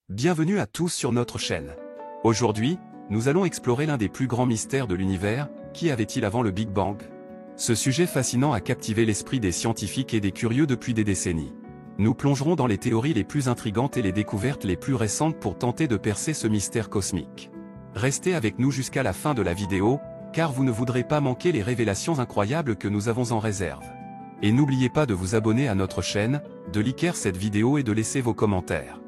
Bienvenue à tous sur notre chaîne. Aujourd'hui, nous allons explorer l'un des plus grands mystères de l'univers, qu'y avait-il avant le Big Bang? Ce sujet fascinant a captivé l'esprit des scientifiques et des curieux depuis des décennies. Nous plongerons dans les théories les plus intrigantes et les découvertes les plus récentes pour tenter de percer ce mystère cosmique. Restez avec nous jusqu'à la fin de la vidéo, car vous ne voudrez pas manquer les révélations incroyables que nous avons en réserve. Et n'oubliez pas de vous abonner à notre chaîne, de liker cette vidéo et de laisser vos commentaires.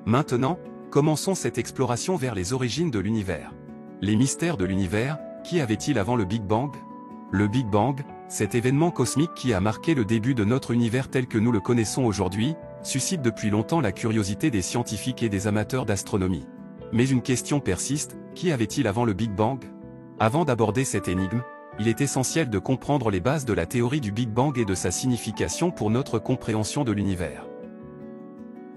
Maintenant, commençons cette exploration vers les origines de l'univers. Les mystères de l'univers, qu'y avait-il avant le Big Bang? Le Big Bang, cet événement cosmique qui a marqué le début de notre univers tel que nous le connaissons aujourd'hui, suscite depuis longtemps la curiosité des scientifiques et des amateurs d'astronomie. Mais une question persiste, qu'y avait-il avant le Big Bang? Avant d'aborder cette énigme, il est essentiel de comprendre les bases de la théorie du Big Bang et de sa signification pour notre compréhension de l'univers.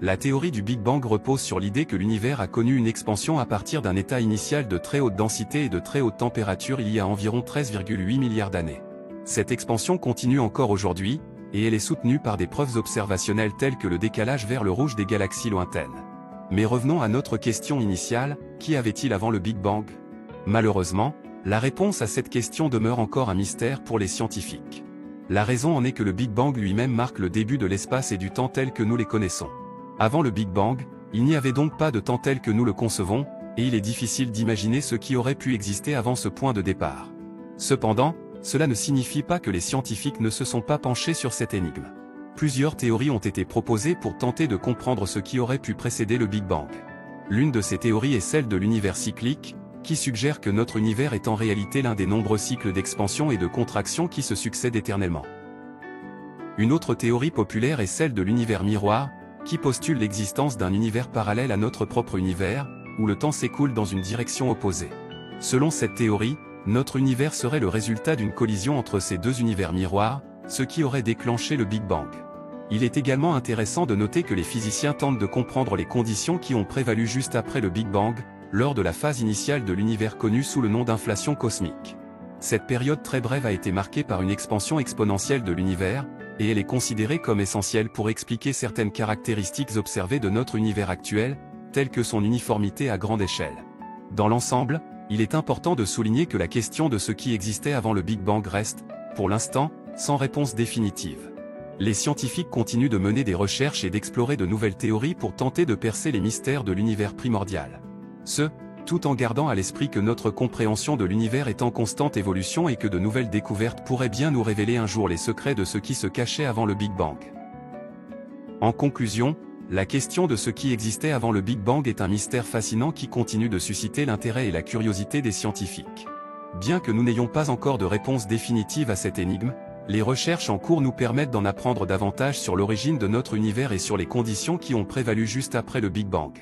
La théorie du Big Bang repose sur l'idée que l'univers a connu une expansion à partir d'un état initial de très haute densité et de très haute température il y a environ 13,8 milliards d'années. Cette expansion continue encore aujourd'hui, et elle est soutenue par des preuves observationnelles telles que le décalage vers le rouge des galaxies lointaines. Mais revenons à notre question initiale, qu'y avait-il avant le Big Bang? Malheureusement, la réponse à cette question demeure encore un mystère pour les scientifiques. La raison en est que le Big Bang lui-même marque le début de l'espace et du temps tel que nous les connaissons. Avant le Big Bang, il n'y avait donc pas de temps tel que nous le concevons, et il est difficile d'imaginer ce qui aurait pu exister avant ce point de départ. Cependant, cela ne signifie pas que les scientifiques ne se sont pas penchés sur cette énigme. Plusieurs théories ont été proposées pour tenter de comprendre ce qui aurait pu précéder le Big Bang. L'une de ces théories est celle de l'univers cyclique, qui suggère que notre univers est en réalité l'un des nombreux cycles d'expansion et de contraction qui se succèdent éternellement. Une autre théorie populaire est celle de l'univers miroir, qui postule l'existence d'un univers parallèle à notre propre univers, où le temps s'écoule dans une direction opposée. Selon cette théorie, notre univers serait le résultat d'une collision entre ces deux univers miroirs, ce qui aurait déclenché le Big Bang. Il est également intéressant de noter que les physiciens tentent de comprendre les conditions qui ont prévalu juste après le Big Bang, lors de la phase initiale de l'univers connue sous le nom d'inflation cosmique. Cette période très brève a été marquée par une expansion exponentielle de l'univers, et elle est considérée comme essentielle pour expliquer certaines caractéristiques observées de notre univers actuel, telles que son uniformité à grande échelle. Dans l'ensemble, il est important de souligner que la question de ce qui existait avant le Big Bang reste, pour l'instant, sans réponse définitive. Les scientifiques continuent de mener des recherches et d'explorer de nouvelles théories pour tenter de percer les mystères de l'univers primordial. Tout en gardant à l'esprit que notre compréhension de l'univers est en constante évolution et que de nouvelles découvertes pourraient bien nous révéler un jour les secrets de ce qui se cachait avant le Big Bang. En conclusion, la question de ce qui existait avant le Big Bang est un mystère fascinant qui continue de susciter l'intérêt et la curiosité des scientifiques. Bien que nous n'ayons pas encore de réponse définitive à cette énigme, les recherches en cours nous permettent d'en apprendre davantage sur l'origine de notre univers et sur les conditions qui ont prévalu juste après le Big Bang.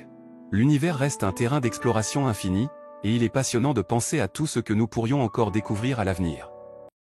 L'univers reste un terrain d'exploration infini, et il est passionnant de penser à tout ce que nous pourrions encore découvrir à l'avenir.